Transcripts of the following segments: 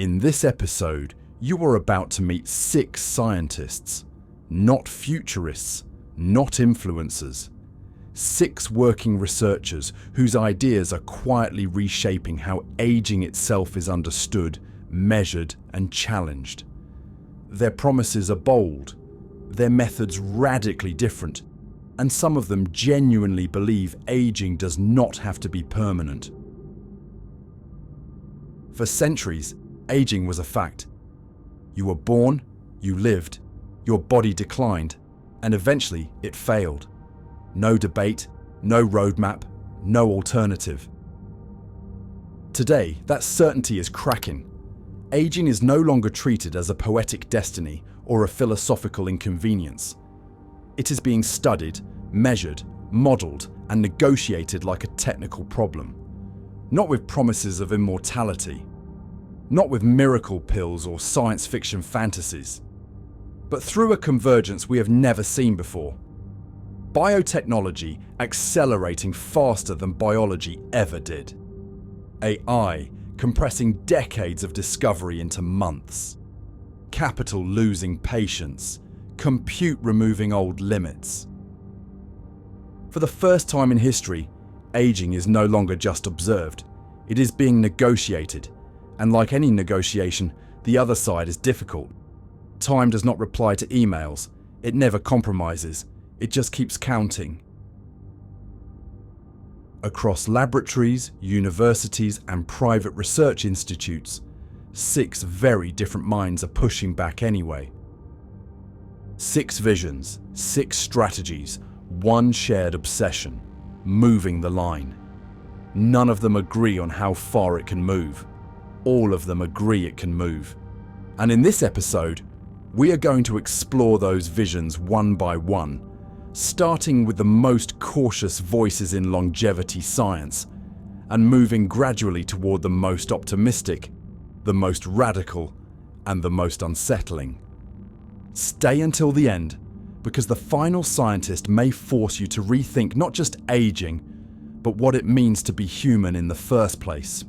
In this episode, you are about to meet 6 scientists, not futurists, not influencers. 6 working researchers whose ideas are quietly reshaping how aging itself is understood, measured, and challenged. Their promises are bold, their methods radically different, and some of them genuinely believe aging does not have to be permanent. For centuries, aging was a fact. You were born, you lived, your body declined, and eventually it failed. No debate, no roadmap, no alternative. Today, that certainty is cracking. Aging is no longer treated as a poetic destiny or a philosophical inconvenience. It is being studied, measured, modeled, and negotiated like a technical problem. Not with promises of immortality. Not with miracle pills or science fiction fantasies. But through a convergence we have never seen before. Biotechnology accelerating faster than biology ever did. AI compressing decades of discovery into months. Capital losing patience. Compute removing old limits. For the first time in history, aging is no longer just observed. It is being negotiated. And like any negotiation, the other side is difficult. Time does not reply to emails. It never compromises. It just keeps counting. Across laboratories, universities, and private research institutes, 6 very different minds are pushing back anyway. 6 visions, 6 strategies, 1 shared obsession, moving the line. None of them agree on how far it can move. All of them agree it can move. And in this episode, we are going to explore those visions one by one, starting with the most cautious voices in longevity science, and moving gradually toward the most optimistic, the most radical, and the most unsettling. Stay until the end, because the final scientist may force you to rethink not just aging, but what it means to be human in the first place.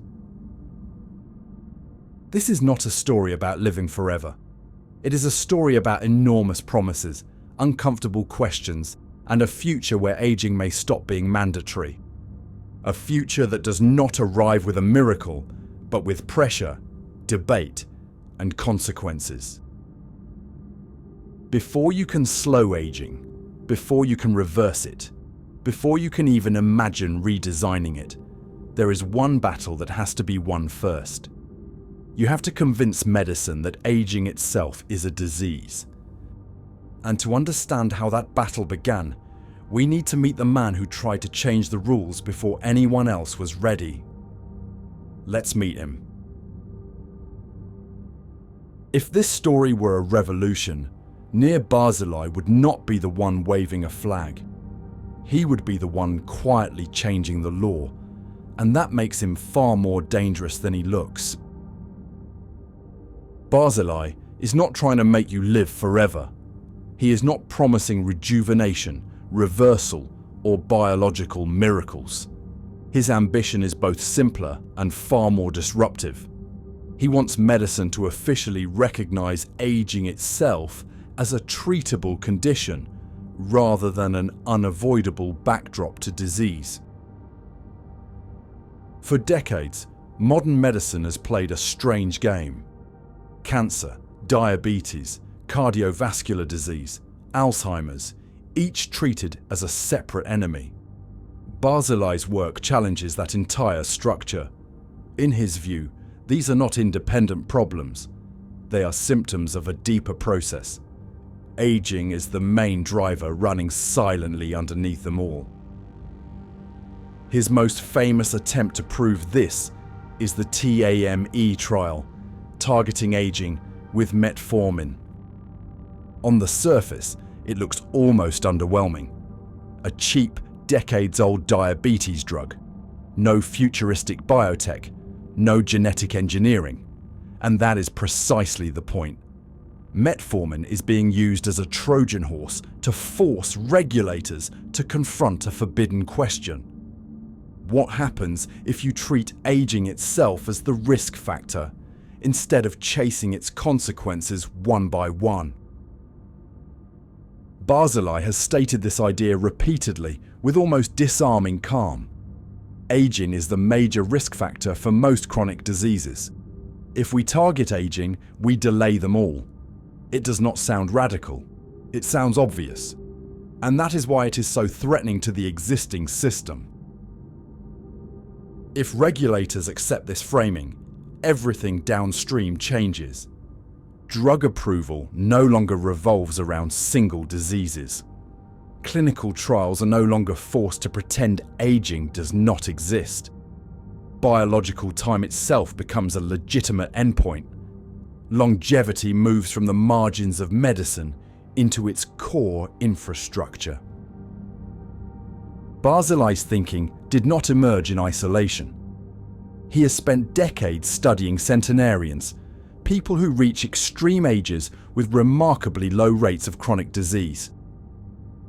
This is not a story about living forever. It is a story about enormous promises, uncomfortable questions, and a future where aging may stop being mandatory. A future that does not arrive with a miracle, but with pressure, debate, and consequences. Before you can slow aging, before you can reverse it, before you can even imagine redesigning it, there is one battle that has to be won first. You have to convince medicine that aging itself is a disease. And to understand how that battle began, we need to meet the man who tried to change the rules before anyone else was ready. Let's meet him. If this story were a revolution, near Barzilai would not be the one waving a flag. He would be the one quietly changing the law, and that makes him far more dangerous than he looks. Barzilai is not trying to make you live forever. He is not promising rejuvenation, reversal, or biological miracles. His ambition is both simpler and far more disruptive. He wants medicine to officially recognize aging itself as a treatable condition, rather than an unavoidable backdrop to disease. For decades, modern medicine has played a strange game. Cancer, diabetes, cardiovascular disease, Alzheimer's, each treated as a separate enemy. Barzilai's work challenges that entire structure. In his view, these are not independent problems. They are symptoms of a deeper process. Aging is the main driver running silently underneath them all. His most famous attempt to prove this is the TAME trial, targeting aging with metformin. On the surface, it looks almost underwhelming. A cheap, decades-old diabetes drug. No futuristic biotech, no genetic engineering. And that is precisely the point. Metformin is being used as a Trojan horse to force regulators to confront a forbidden question. What happens if you treat aging itself as the risk factor, instead of chasing its consequences one by one. Barzilai has stated this idea repeatedly with almost disarming calm. Aging is the major risk factor for most chronic diseases. If we target aging, we delay them all. It does not sound radical. It sounds obvious. And that is why it is so threatening to the existing system. If regulators accept this framing, everything downstream changes. Drug approval no longer revolves around single diseases. Clinical trials are no longer forced to pretend aging does not exist. Biological time itself becomes a legitimate endpoint. Longevity moves from the margins of medicine into its core infrastructure. Barzilai's thinking did not emerge in isolation. He has spent decades studying centenarians, people who reach extreme ages with remarkably low rates of chronic disease.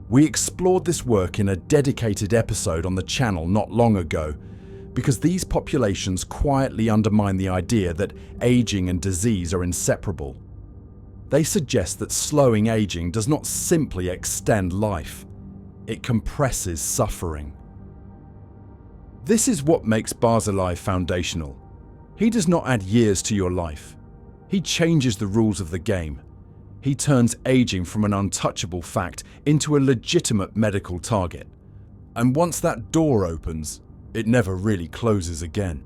We explored this work in a dedicated episode on the channel not long ago, because these populations quietly undermine the idea that aging and disease are inseparable. They suggest that slowing aging does not simply extend life, it compresses suffering. This is what makes Barzilai foundational. He does not add years to your life. He changes the rules of the game. He turns aging from an untouchable fact into a legitimate medical target. And once that door opens, it never really closes again.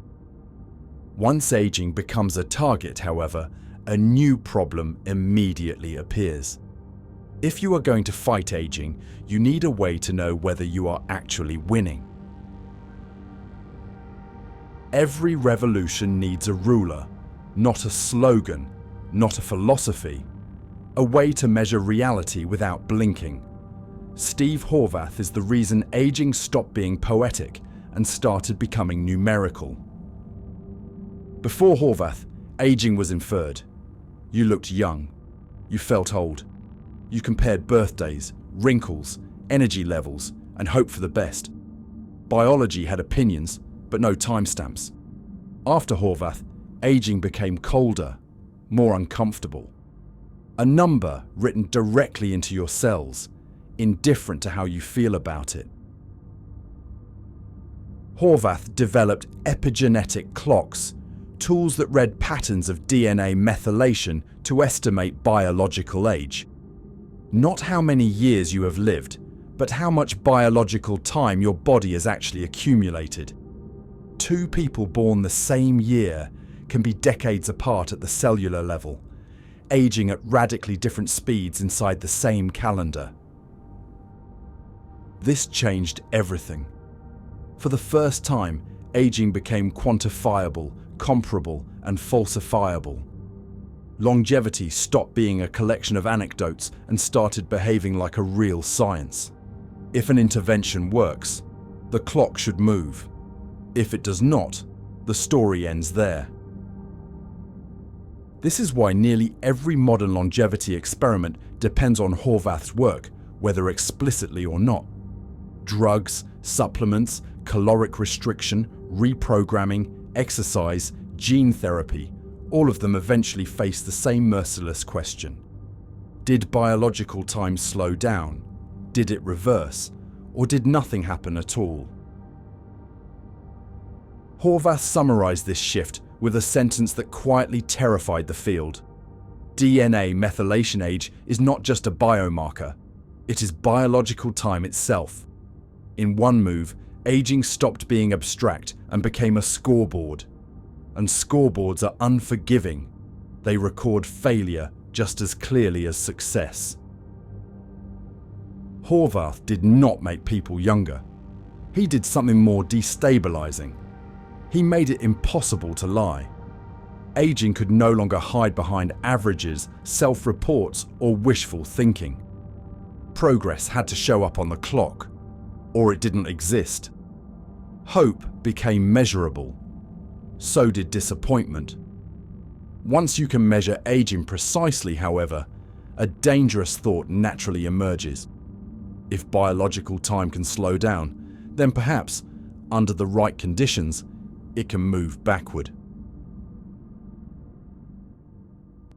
Once aging becomes a target, however, a new problem immediately appears. If you are going to fight aging, you need a way to know whether you are actually winning. Every revolution needs a ruler, not a slogan, not a philosophy, a way to measure reality without blinking. Steve Horvath is the reason aging stopped being poetic and started becoming numerical. Before Horvath, aging was inferred. You looked young. You felt old. You compared birthdays, wrinkles, energy levels, and hoped for the best. Biology had opinions, but no timestamps. After Horvath, aging became colder, more uncomfortable. A number written directly into your cells, indifferent to how you feel about it. Horvath developed epigenetic clocks, tools that read patterns of DNA methylation to estimate biological age. Not how many years you have lived, but how much biological time your body has actually accumulated. Two people born the same year can be decades apart at the cellular level, aging at radically different speeds inside the same calendar. This changed everything. For the first time, aging became quantifiable, comparable, and falsifiable. Longevity stopped being a collection of anecdotes and started behaving like a real science. If an intervention works, the clock should move. If it does not, the story ends there. This is why nearly every modern longevity experiment depends on Horvath's work, whether explicitly or not. Drugs, supplements, caloric restriction, reprogramming, exercise, gene therapy, all of them eventually face the same merciless question. Did biological time slow down? Did it reverse? Or did nothing happen at all? Horvath summarized this shift with a sentence that quietly terrified the field. DNA methylation age is not just a biomarker, it is biological time itself. In one move, aging stopped being abstract and became a scoreboard. And scoreboards are unforgiving. They record failure just as clearly as success. Horvath did not make people younger. He did something more destabilizing. He made it impossible to lie. Aging could no longer hide behind averages, self-reports, or wishful thinking. Progress had to show up on the clock, or it didn't exist. Hope became measurable. So did disappointment. Once you can measure aging precisely, however, a dangerous thought naturally emerges. If biological time can slow down, then perhaps, under the right conditions, it can move backward.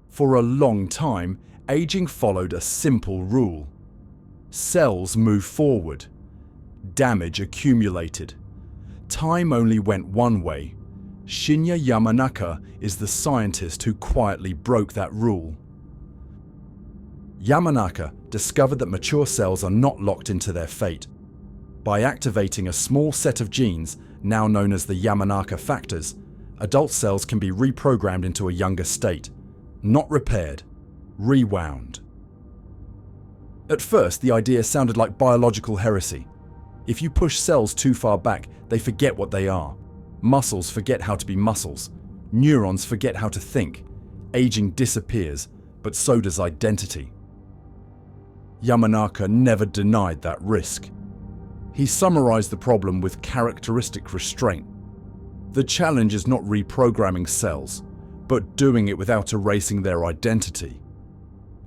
For a long time, aging followed a simple rule. Cells move forward. Damage accumulated. Time only went one way. Shinya Yamanaka is the scientist who quietly broke that rule. Yamanaka discovered that mature cells are not locked into their fate. By activating a small set of genes, now known as the Yamanaka factors, adult cells can be reprogrammed into a younger state. Not repaired, rewound. At first, the idea sounded like biological heresy. If you push cells too far back, they forget what they are. Muscles forget how to be muscles. Neurons forget how to think. Aging disappears, but so does identity. Yamanaka never denied that risk. He summarized the problem with characteristic restraint. The challenge is not reprogramming cells, but doing it without erasing their identity.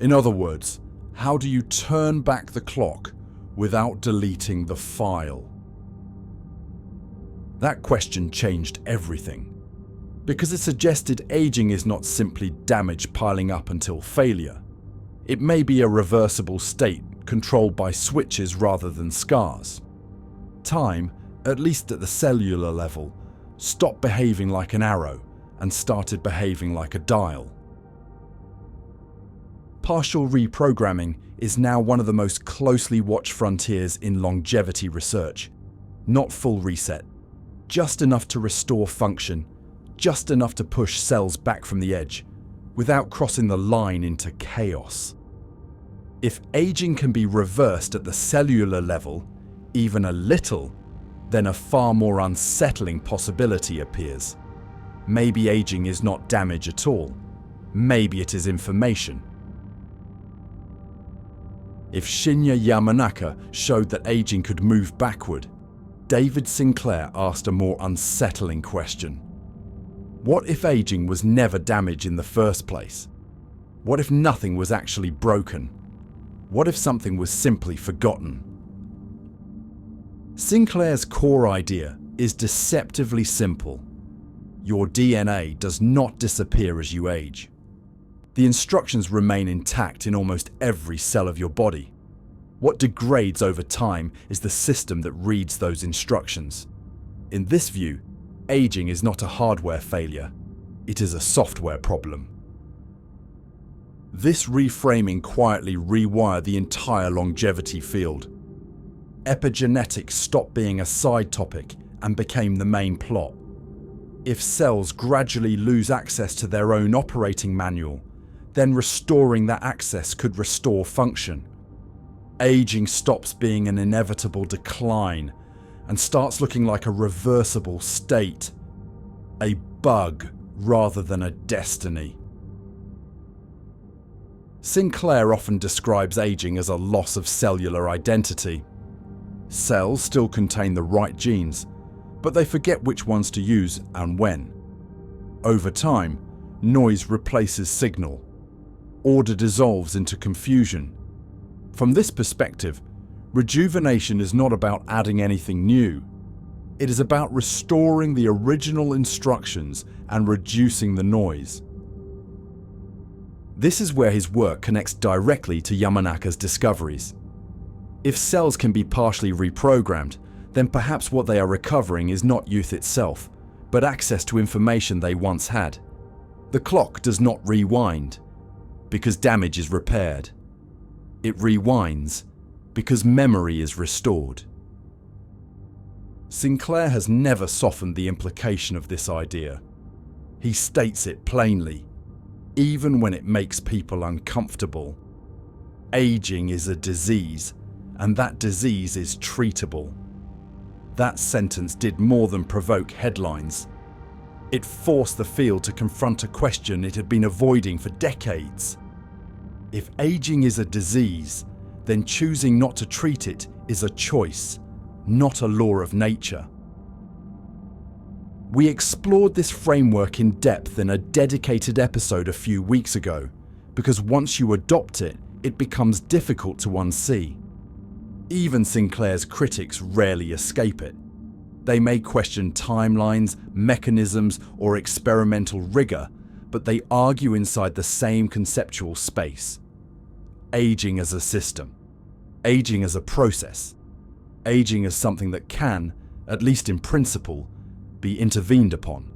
In other words, how do you turn back the clock without deleting the file? That question changed everything, because it suggested aging is not simply damage piling up until failure. It may be a reversible state controlled by switches rather than scars. Time, at least at the cellular level, stopped behaving like an arrow and started behaving like a dial. Partial reprogramming is now one of the most closely watched frontiers in longevity research. Not full reset, just enough to restore function, just enough to push cells back from the edge, without crossing the line into chaos. If aging can be reversed at the cellular level, even a little, then a far more unsettling possibility appears. Maybe aging is not damage at all. Maybe it is information. If Shinya Yamanaka showed that aging could move backward, David Sinclair asked a more unsettling question. What if aging was never damage in the first place? What if nothing was actually broken? What if something was simply forgotten? Sinclair's core idea is deceptively simple. Your DNA does not disappear as you age. The instructions remain intact in almost every cell of your body. What degrades over time is the system that reads those instructions. In this view, aging is not a hardware failure, it is a software problem. This reframing quietly rewired the entire longevity field. Epigenetics stopped being a side topic and became the main plot. If cells gradually lose access to their own operating manual, then restoring that access could restore function. Aging stops being an inevitable decline and starts looking like a reversible state, a bug rather than a destiny. Sinclair often describes aging as a loss of cellular identity. Cells still contain the right genes, but they forget which ones to use and when. Over time, noise replaces signal. Order dissolves into confusion. From this perspective, rejuvenation is not about adding anything new. It is about restoring the original instructions and reducing the noise. This is where his work connects directly to Yamanaka's discoveries. If cells can be partially reprogrammed, then perhaps what they are recovering is not youth itself, but access to information they once had. The clock does not rewind, because damage is repaired. It rewinds, because memory is restored. Sinclair has never softened the implication of this idea. He states it plainly, even when it makes people uncomfortable. Aging is a disease, and that disease is treatable. That sentence did more than provoke headlines. It forced the field to confront a question it had been avoiding for decades. If aging is a disease, then choosing not to treat it is a choice, not a law of nature. We explored this framework in depth in a dedicated episode a few weeks ago, because once you adopt it, it becomes difficult to unsee. Even Sinclair's critics rarely escape it. They may question timelines, mechanisms, or experimental rigor, but they argue inside the same conceptual space. Aging as a system. Aging as a process. Aging as something that can, at least in principle, be intervened upon.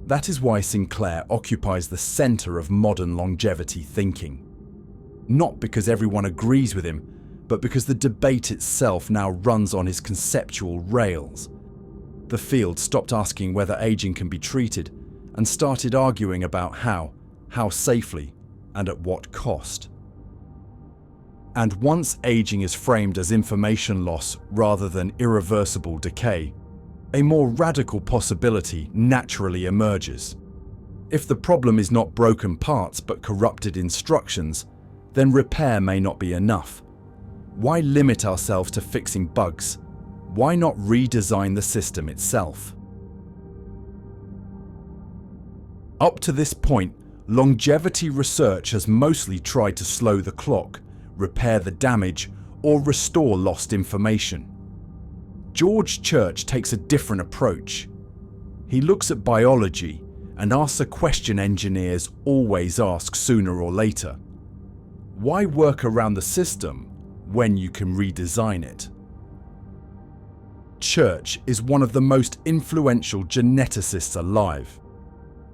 That is why Sinclair occupies the center of modern longevity thinking. Not because everyone agrees with him, but because the debate itself now runs on his conceptual rails. The field stopped asking whether aging can be treated and started arguing about how safely, and at what cost. And once aging is framed as information loss rather than irreversible decay, a more radical possibility naturally emerges. If the problem is not broken parts but corrupted instructions, then repair may not be enough. Why limit ourselves to fixing bugs? Why not redesign the system itself? Up to this point, longevity research has mostly tried to slow the clock, repair the damage, or restore lost information. George Church takes a different approach. He looks at biology and asks a question engineers always ask sooner or later. Why work around the system when you can redesign it? Church is one of the most influential geneticists alive.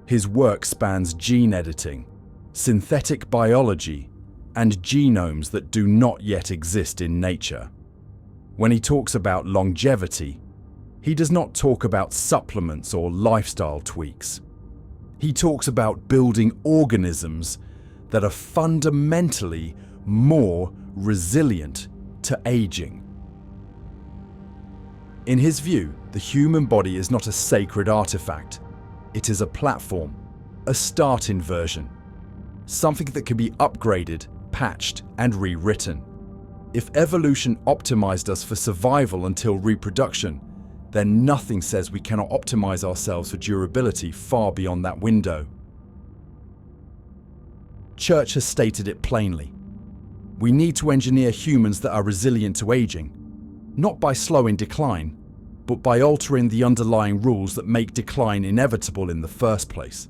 His work spans gene editing, synthetic biology, and genomes that do not yet exist in nature. When he talks about longevity, he does not talk about supplements or lifestyle tweaks. He talks about building organisms that are fundamentally more resilient to aging. In his view, the human body is not a sacred artifact. It is a platform, a start-in version, something that can be upgraded, patched, and rewritten. If evolution optimized us for survival until reproduction, then nothing says we cannot optimize ourselves for durability far beyond that window. Church has stated it plainly. We need to engineer humans that are resilient to aging, not by slowing decline, but by altering the underlying rules that make decline inevitable in the first place.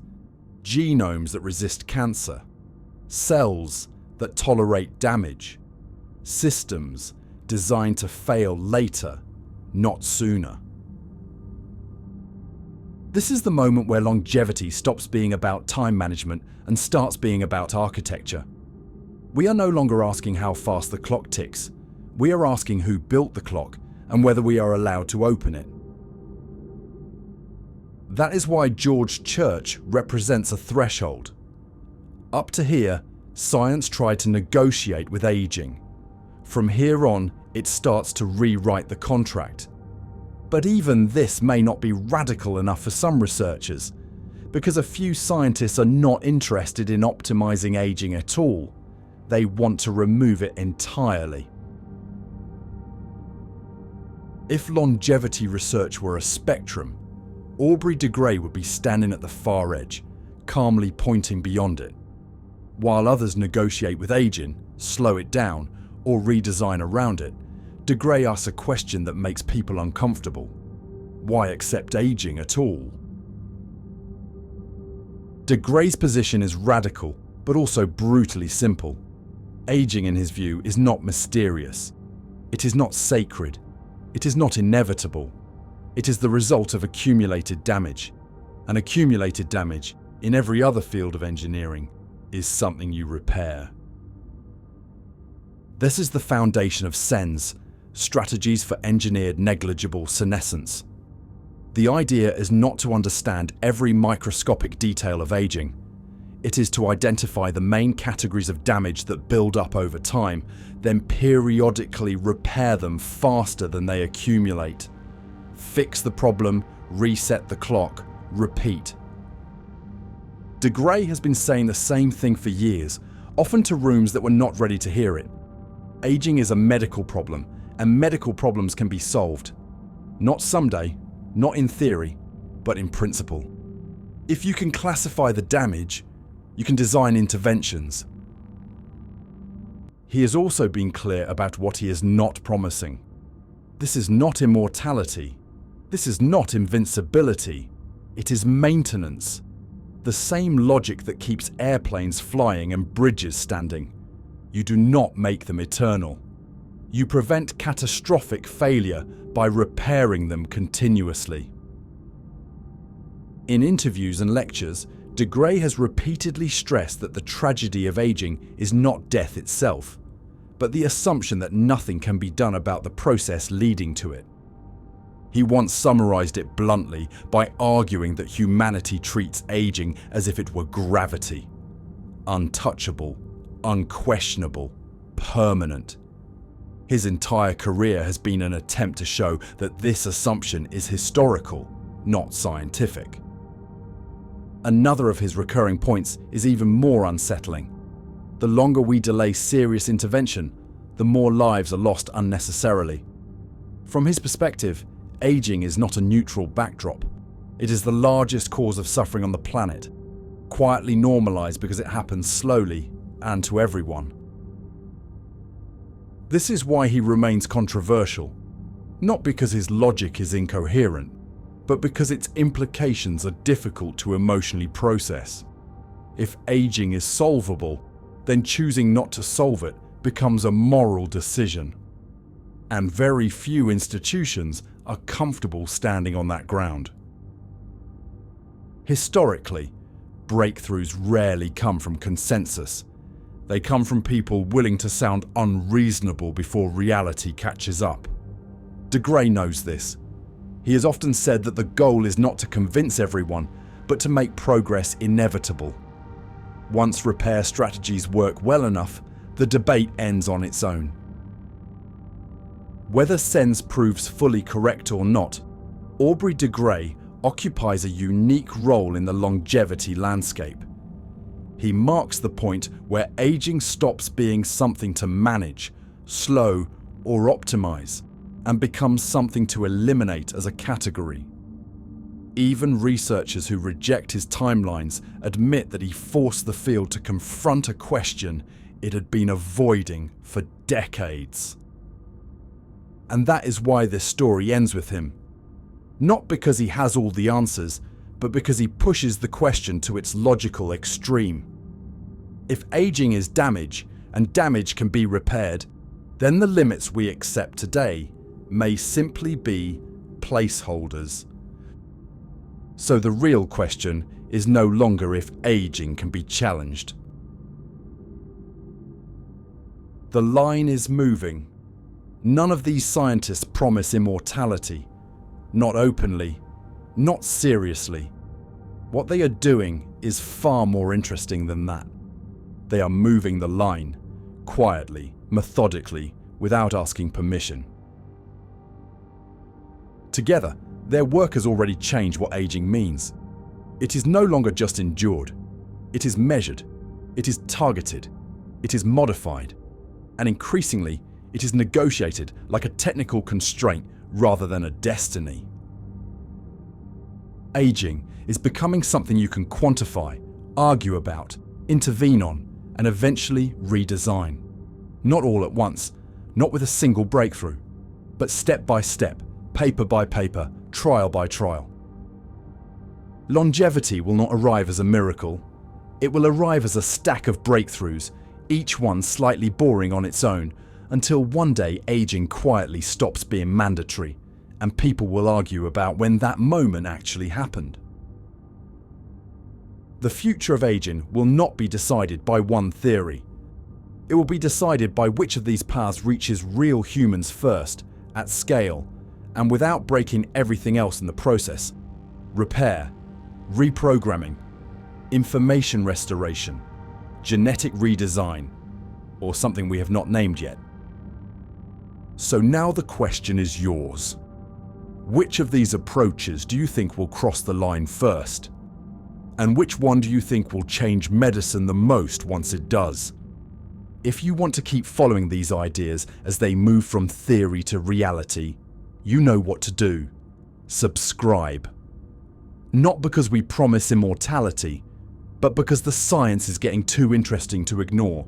Genomes that resist cancer, cells that tolerate damage, systems designed to fail later, not sooner. This is the moment where longevity stops being about time management and starts being about architecture. We are no longer asking how fast the clock ticks. We are asking who built the clock and whether we are allowed to open it. That is why George Church represents a threshold. Up to here, science tried to negotiate with aging. From here on, it starts to rewrite the contract. But even this may not be radical enough for some researchers, because a few scientists are not interested in optimizing aging at all. They want to remove it entirely. If longevity research were a spectrum, Aubrey de Grey would be standing at the far edge, calmly pointing beyond it. While others negotiate with aging, slow it down, or redesign around it, de Grey asks a question that makes people uncomfortable. Why accept aging at all? De Grey's position is radical, but also brutally simple. Aging, in his view, is not mysterious. It is not sacred. It is not inevitable. It is the result of accumulated damage. And accumulated damage, in every other field of engineering, is something you repair. This is the foundation of SENS, strategies for engineered negligible senescence. The idea is not to understand every microscopic detail of aging. It is to identify the main categories of damage that build up over time, then periodically repair them faster than they accumulate. Fix the problem, reset the clock, repeat. De Grey has been saying the same thing for years, often to rooms that were not ready to hear it. Aging is a medical problem, and medical problems can be solved. Not someday, not in theory, but in principle. If you can classify the damage, you can design interventions. He has also been clear about what he is not promising. This is not immortality. This is not invincibility. It is maintenance. The same logic that keeps airplanes flying and bridges standing. You do not make them eternal. You prevent catastrophic failure by repairing them continuously. In interviews and lectures, de Grey has repeatedly stressed that the tragedy of aging is not death itself, but the assumption that nothing can be done about the process leading to it. He once summarized it bluntly by arguing that humanity treats aging as if it were gravity. Untouchable, unquestionable, permanent. His entire career has been an attempt to show that this assumption is historical, not scientific. Another of his recurring points is even more unsettling. The longer we delay serious intervention, the more lives are lost unnecessarily. From his perspective, aging is not a neutral backdrop. It is the largest cause of suffering on the planet, quietly normalized because it happens slowly and to everyone. This is why he remains controversial, not because his logic is incoherent, but because its implications are difficult to emotionally process. If aging is solvable, then choosing not to solve it becomes a moral decision. And very few institutions are comfortable standing on that ground. Historically, breakthroughs rarely come from consensus. They come from people willing to sound unreasonable before reality catches up. De Grey knows this. He has often said that the goal is not to convince everyone, but to make progress inevitable. Once repair strategies work well enough, the debate ends on its own. Whether SENS proves fully correct or not, Aubrey de Grey occupies a unique role in the longevity landscape. He marks the point where aging stops being something to manage, slow, or optimize, and becomes something to eliminate as a category. Even researchers who reject his timelines admit that he forced the field to confront a question it had been avoiding for decades. And that is why this story ends with him. Not because he has all the answers, but because he pushes the question to its logical extreme. If aging is damage, and damage can be repaired, then the limits we accept today may simply be placeholders. So the real question is no longer if aging can be challenged. The line is moving. None of these scientists promise immortality. Not openly, not seriously. What they are doing is far more interesting than that. They are moving the line, quietly, methodically, without asking permission. Together, their work has already changed what aging means. It is no longer just endured. It is measured. It is targeted. It is modified. And increasingly, it is negotiated like a technical constraint rather than a destiny. Aging is becoming something you can quantify, argue about, intervene on, and eventually redesign. Not all at once, not with a single breakthrough, but step by step, paper by paper, trial by trial. Longevity will not arrive as a miracle. It will arrive as a stack of breakthroughs, each one slightly boring on its own, until one day aging quietly stops being mandatory, and people will argue about when that moment actually happened. The future of aging will not be decided by one theory. It will be decided by which of these paths reaches real humans first, at scale, and without breaking everything else in the process. Repair, reprogramming, information restoration, genetic redesign, or something we have not named yet. So now the question is yours. Which of these approaches do you think will cross the line first? And which one do you think will change medicine the most once it does? If you want to keep following these ideas as they move from theory to reality, you know what to do. Subscribe. Not because we promise immortality, but because the science is getting too interesting to ignore,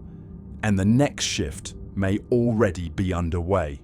and the next shift may already be underway.